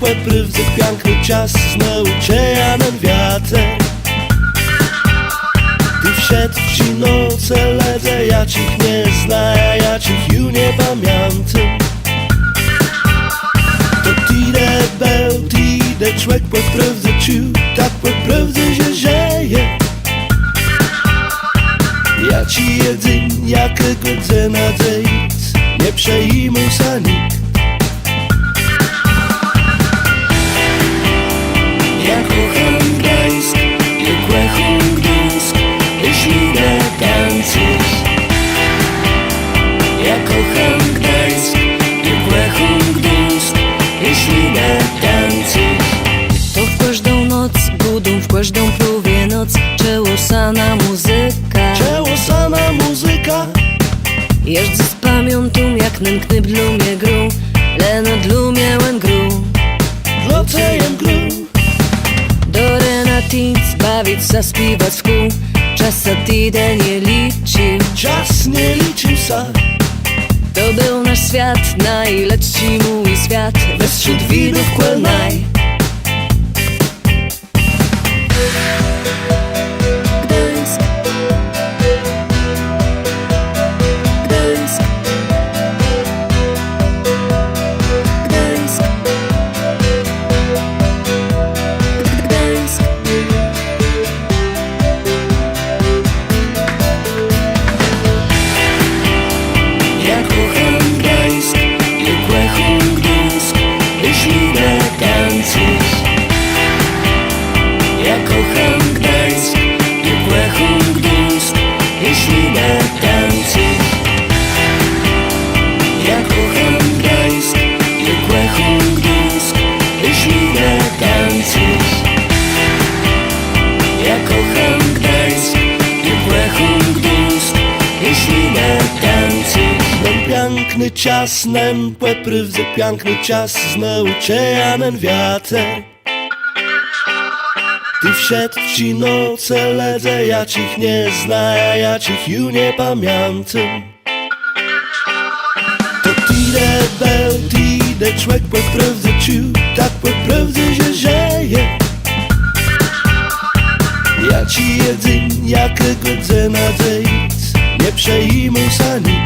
Правда пянкный час на учеяnen wiatr. Ty wszedł w ci noce ledze, ja cich nie zna, ja cich ju nie pamiętam. To tide był, tide człowiek po prawdzie czuł, tak po prawdzie się żyje. Ja ci jedzeń, jakiego dżena dzejc, nie przejmuj sa nikt. Ja kocham Gdańsk, jak łechą Gdańsk, ich lubię tańczyć. Ja kocham Gdańsk, jak łechą Gdańsk, ich lubię tańczyć. To w każdą noc budą, w każdą prówie noc czełosana muzyka. Czełosana muzyka. Jeżdżę z pamiątą jak nękny dlumie gru, leno dlumiałem gru. Dlacejem gru. Do renatic bawić, zaśpiewać w kół, czas za tide nie liczył. Czas nie liczył sa. To był nasz świat, najlepszy mój świat, wśród widów kłelnaj. Gdańsk, Gdańsk, Gdańsk, Gdańsk. Ja kocham Gdańsk, jak łechą Gdańsk, ich lubię tańczyć. Ja kocham Gdańsk, jak łechą Gdańsk, ich lubię tańczyć. Ja kocham Gdańsk, jak łechą Gdańsk, ich lubię tańczyć. Ja kocham Gdańsk, jak łechą Gdańsk, ich lubię tańczyć. Ten piękny czas, nem prawda piękny czas, na uchejanen wiatr. Ty wszedł w ci noce ledze, ja cich nie zna, ja cich ju nie pamiętam. To tide był, tide człowiek po prawdzie czuł, tak po prawdzie się żyje. Ja ci jedzeń, jakiego dżena dzejc, nie przejmuj sa nic.